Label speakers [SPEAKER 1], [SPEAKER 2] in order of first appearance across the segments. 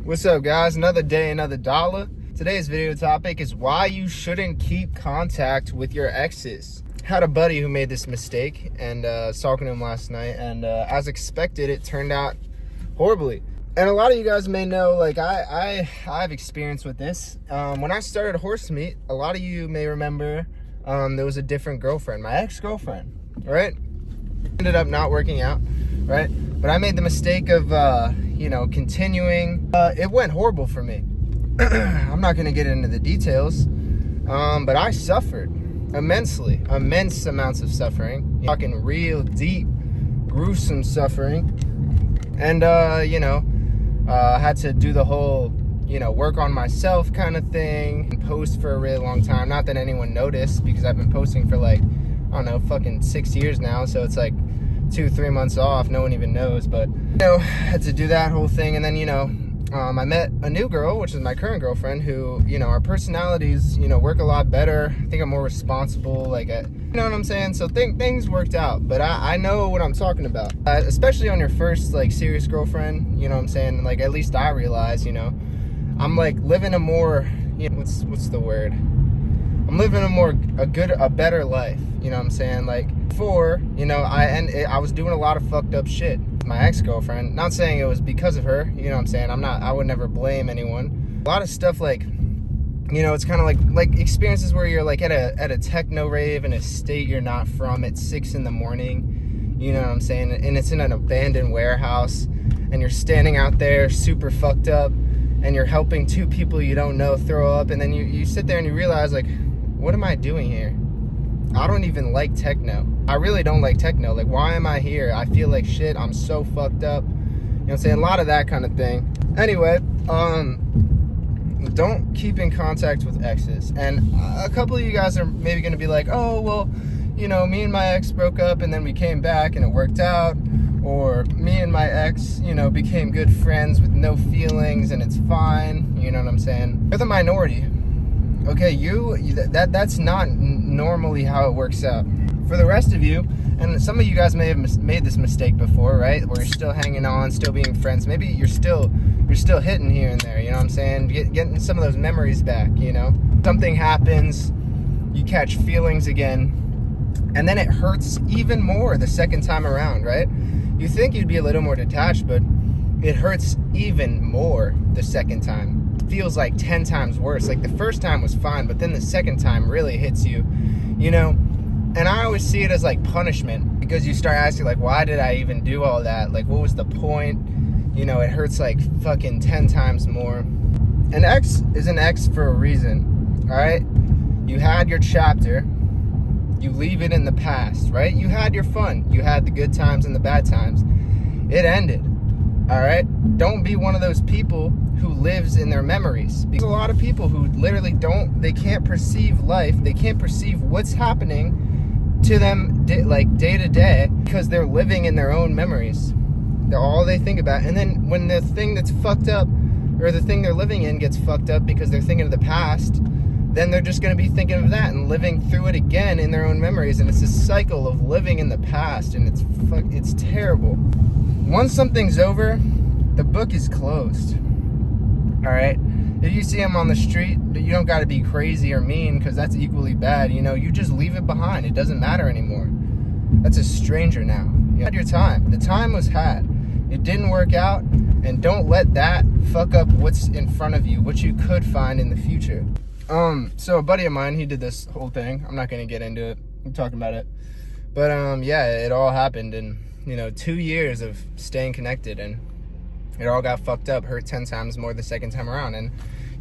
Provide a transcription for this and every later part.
[SPEAKER 1] What's up, guys? Another day, another dollar. Today's video topic is why you shouldn't keep contact with your exes. Had a buddy who made this mistake, and I was talking to him last night, and as expected, it turned out horribly. And a lot of you guys may know, like I've experience with this. When I started HORSEMEET, a lot of you may remember there was a different girlfriend, my ex-girlfriend, right? Ended up not working out, right? But I made the mistake of, continuing. It went horrible for me. I'm not going to get into the details, but I suffered immensely, immense amounts of suffering. Fucking real, deep, gruesome suffering. And, had to do the whole, work on myself kind of thing and post for a really long time. Not that anyone noticed, because I've been posting for like, I don't know, fucking 6 years now. So it's like 2-3 months off. No one even knows, but, had to do that whole thing. And then, I met a new girl, which is my current girlfriend, who, our personalities, work a lot better. I think I'm more responsible, you know what I'm saying? So things worked out, but I know what I'm talking about. Especially on your first, serious girlfriend, you know what I'm saying? At least I realize, I'm, living a more, what's the word? I'm living a better life, you know what I'm saying? Before, I was doing a lot of fucked up shit. My ex-girlfriend, not saying it was because of her, you know what I'm saying? I would never blame anyone. A lot of stuff it's kind of like experiences where you're at a techno rave in a state you're not from at 6 in the morning, you know what I'm saying? And it's in an abandoned warehouse, and you're standing out there super fucked up, and you're helping two people you don't know throw up, and then you sit there and you realize, what am I doing here? I don't even like techno. I really don't like techno. Why am I here? I feel like shit. I'm so fucked up. You know what I'm saying? A lot of that kind of thing. Anyway, don't keep in contact with exes. And a couple of you guys are maybe going to be like, oh, well, me and my ex broke up and then we came back and it worked out. Or me and my ex, became good friends with no feelings and it's fine. You know what I'm saying? You're the minority. Okay, that's not normally how it works out. For the rest of you, and some of you guys may have made this mistake before, right? Where you're still hanging on, still being friends. Maybe you're still hitting here and there, you know what I'm saying? Getting some of those memories back, Something happens, you catch feelings again, and then it hurts even more the second time around, right? You think you'd be a little more detached, but it hurts even more the second time. It feels like 10 times worse. The first time was fine, but then the second time really hits you, And I always see it as punishment, because you start asking why did I even do all that? What was the point? It hurts fucking 10 times more. An ex is an ex for a reason, all right? You had your chapter, you leave it in the past, right? You had your fun, you had the good times and the bad times. It ended, all right? Don't be one of those people who lives in their memories. Because a lot of people who literally they can't perceive life, they can't perceive what's happening to them day to day, because they're living in their own memories. They're all they think about. And then when the thing that's fucked up, or the thing they're living in gets fucked up because they're thinking of the past, then they're just going to be thinking of that and living through it again in their own memories. And it's a cycle of living in the past, and it's terrible. Once something's over, the book is closed. All right? If you see them on the street, you don't got to be crazy or mean, because that's equally bad. You just leave it behind. It doesn't matter anymore. That's a stranger now. You had your time. The time was had. It didn't work out, and don't let that fuck up what's in front of you, what you could find in the future. So a buddy of mine, he did this whole thing. I'm not going to get into it. I'm talking about it. But, it all happened in, 2 years of staying connected, and it all got fucked up, hurt 10 times more the second time around. And,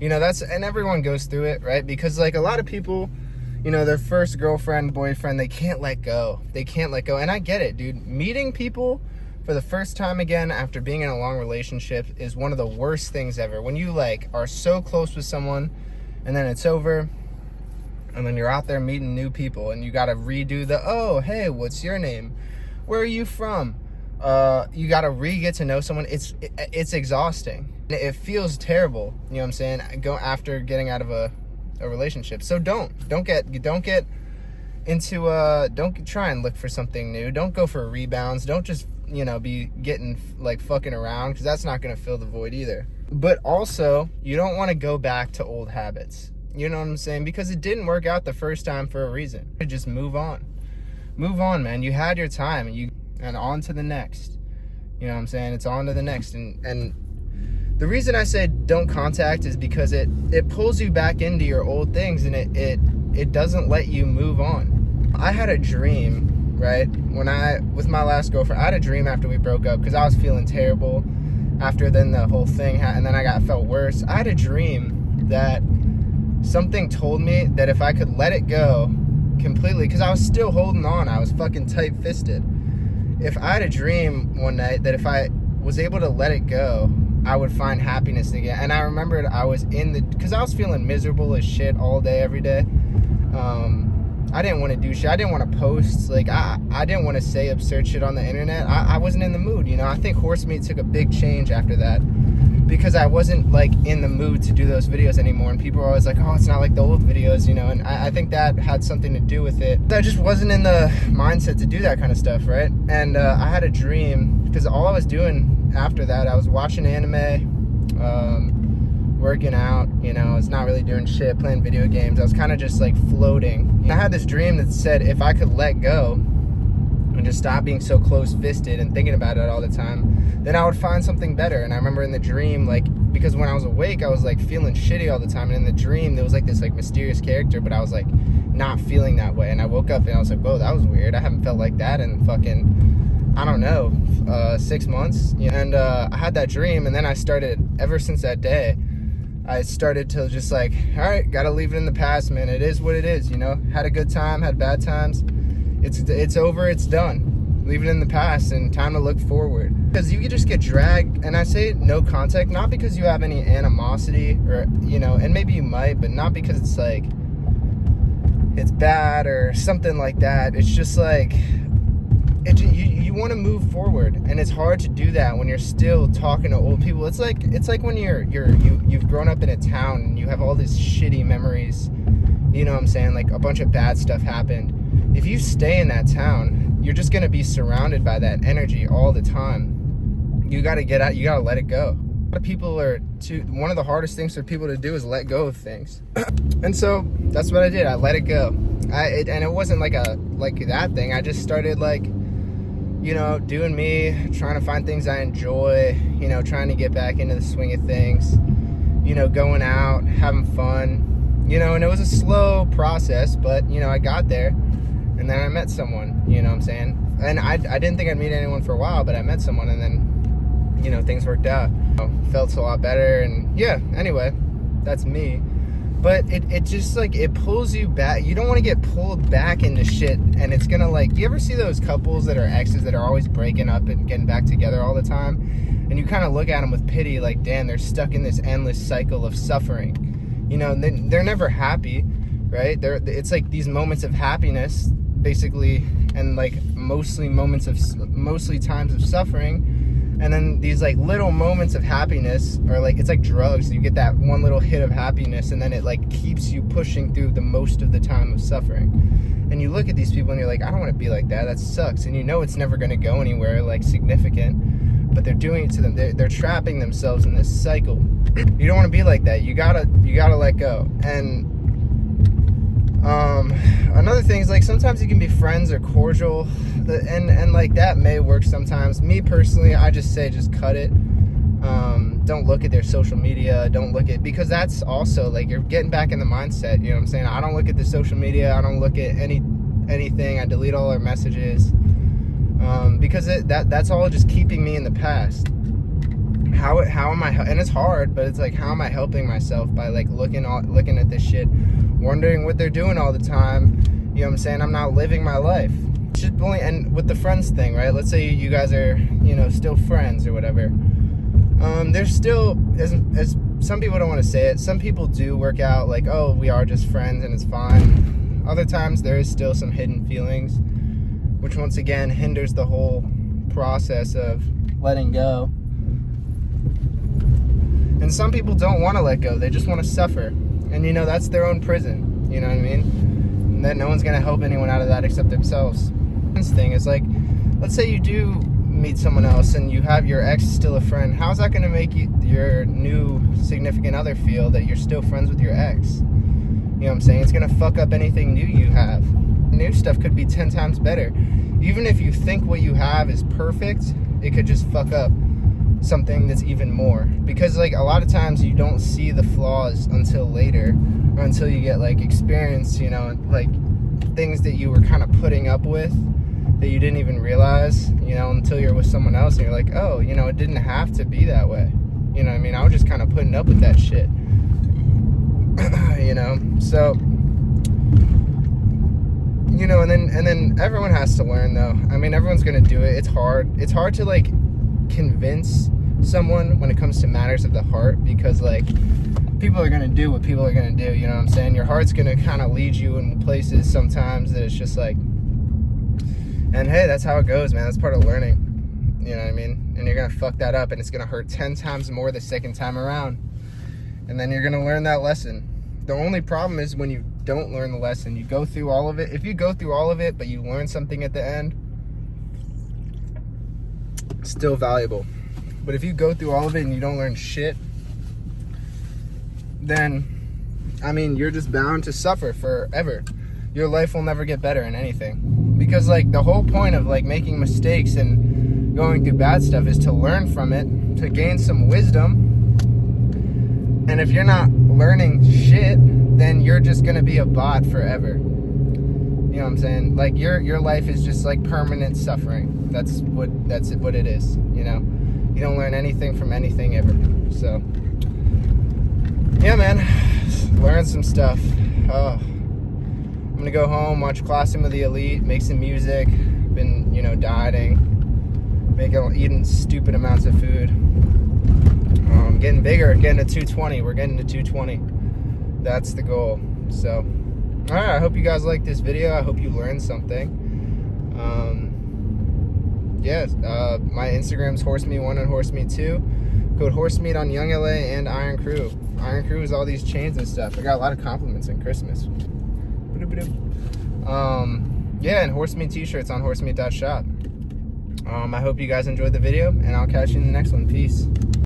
[SPEAKER 1] and everyone goes through it, right? Because, a lot of people, their first girlfriend, boyfriend, they can't let go. They can't let go. And I get it, dude. Meeting people for the first time again after being in a long relationship is one of the worst things ever. When you, are so close with someone, and then it's over, and then you're out there meeting new people, and you got to redo oh, hey, what's your name? Where are you from? You got to get to know someone. It's exhausting. It feels terrible, you know what I'm saying? After getting out of a relationship. So don't get into don't try and look for something new. Don't go for rebounds. Don't just be getting fucking around, because that's not going to fill the void either. But also, you don't want to go back to old habits. You know what I'm saying? Because it didn't work out the first time for a reason. Just move on. Move on, man. You had your time, and on to the next. You know what I'm saying? It's on to the next. And the reason I say don't contact is because it pulls you back into your old things, and it doesn't let you move on. I had a dream, right? With my last girlfriend, I had a dream after we broke up because I was feeling terrible after then the whole thing, and then I felt worse. I had a dream that something told me that if I could let it go completely, because I was still holding on, I was fucking tight-fisted. If I had a dream one night that if I was able to let it go, I would find happiness again. And I remembered I was because I was feeling miserable as shit all day, every day. I didn't want to do shit. I didn't want to post. Like, I didn't want to say absurd shit on the internet. I wasn't in the mood, you know. I think HORSEMEET took a big change after that, because I wasn't, like, in the mood to do those videos anymore. And people were always like, oh, it's not like the old videos, you know. And I think that had something to do with it. I just wasn't in the mindset to do that kind of stuff, right? And I had a dream, because all I was doing after that, I was watching anime, working out, you know. I was not really doing shit, playing video games. I was kind of just, like, floating. And I had this dream that said if I could let go and just stop being so close-fisted and thinking about it all the time, then I would find something better. And I remember in the dream, like, because when I was awake, I was, like, feeling shitty all the time. And in the dream, there was, like, this, like, mysterious character, but I was, like, not feeling that way. And I woke up and I was like, whoa, that was weird. I haven't felt like that in fucking, I don't know, 6 months. And I had that dream, and then I started, ever since that day, I started to just, like, all right, gotta leave it in the past, man. It is what it is, you know. Had a good time, had bad times. It's over, it's done. Leave it in the past, and time to look forward. Because you could just get dragged, and I say no contact, not because you have any animosity, or, you know, and maybe you might, but not because it's, like, it's bad or something like that. It's just, like, you want to move forward, and it's hard to do that when you're still talking to old people. It's like when you've grown up in a town and you have all these shitty memories, you know what I'm saying, like a bunch of bad stuff happened. If you stay in that town, you're just going to be surrounded by that energy all the time. You got to get out, you got to let it go. A lot of people one of the hardest things for people to do is let go of things. And so that's what I did. I let it go. And it wasn't like that thing. I just started, like, you know, doing me, trying to find things I enjoy, you know, trying to get back into the swing of things, you know, going out, having fun, you know. And it was a slow process, but, you know, I got there, and then I met someone, you know what I'm saying? And I didn't think I'd meet anyone for a while, but I met someone, and then, you know, things worked out. Felt a lot better, and yeah, anyway, that's me. But it just, like, it pulls you back. You don't want to get pulled back into shit, and it's gonna, like, you ever see those couples that are exes that are always breaking up and getting back together all the time? And you kind of look at them with pity, like, damn, they're stuck in this endless cycle of suffering. You know, they're never happy, right? It's like these moments of happiness, basically, and, like, mostly times of suffering. And then these, like, little moments of happiness are, like, it's like drugs. You get that one little hit of happiness, and then it, like, keeps you pushing through the most of the time of suffering. And you look at these people and you're like, I don't want to be like that. That sucks. And you know it's never going to go anywhere, like, significant. But they're doing it to them. They're trapping themselves in this cycle. You don't want to be like that. You gotta let go. And another thing is, like, sometimes you can be friends or cordial, and like, that may work sometimes. Me personally, I just say just cut it. Don't look at their social media. Don't look at, because that's also, like, you're getting back in the mindset, you know what I'm saying? I don't look at the social media. I don't look at anything. I delete all their messages, because that's all just keeping me in the past. How am I, and it's hard, but it's like, how am I helping myself by, like, looking at this shit, wondering what they're doing all the time? You know what I'm saying? I'm not living my life. And with the friends thing, right? Let's say you guys are, you know, still friends or whatever. There's still, as some people don't want to say it, some people do work out like, oh, we are just friends and it's fine. Other times there is still some hidden feelings, which once again hinders the whole process of letting go. And some people don't want to let go. They just want to suffer. And, you know, that's their own prison. You know what I mean? And that no one's going to help anyone out of that except themselves. This thing is like, let's say you do meet someone else and you have your ex still a friend, how's that going to make your new significant other feel that you're still friends with your ex? You know what I'm saying? It's going to fuck up anything new you have. New stuff could be 10 times better. Even if you think what you have is perfect, it could just fuck up something that's even more. Because like a lot of times you don't see the flaws until later, or until you get like experience, you know, like things that you were kind of putting up with that you didn't even realize, you know, until you're with someone else and you're like, oh, you know, it didn't have to be that way. You know what I mean? I was just kind of putting up with that shit. You know, so, you know, and then everyone has to learn though. I mean, everyone's gonna do it. It's hard to like convince someone when it comes to matters of the heart, because like people are gonna do what people are gonna do, you know what I'm saying? Your heart's gonna kind of lead you in places sometimes that it's just like, and hey, that's how it goes, man. That's part of learning, you know what I mean? And you're gonna fuck that up and it's gonna hurt 10 times more the second time around, and then you're gonna learn that lesson. The only problem is when you don't learn the lesson. You go through all of it. If you go through all of it but you learn something at the end, still valuable. But if you go through all of it and you don't learn shit, then, I mean, you're just bound to suffer forever. Your life will never get better in anything. Because, like, the whole point of, like, making mistakes and going through bad stuff is to learn from it, to gain some wisdom. And if you're not learning shit, then you're just gonna be a bot forever. You know what I'm saying? Like, your life is just, like, permanent suffering. That's what it is, you know? You don't learn anything from anything ever. So, yeah, man, learn some stuff. Oh, I'm gonna go home, watch Classroom of the Elite, make some music. Been, you know, dieting, eating stupid amounts of food. Getting bigger, getting to 220. We're getting to 220. That's the goal. So, all right, I hope you guys like this video. I hope you learned something. My Instagram's HORSEMEET1 and HORSEMEET2. Code HORSEMEET on youngla and Iron Crue. Iron Crue is all these chains and stuff. I got a lot of compliments in Christmas. Yeah, and HORSEMEET T-shirts on horsemeet.shop. I hope you guys enjoyed the video, and I'll catch you in the next one. Peace.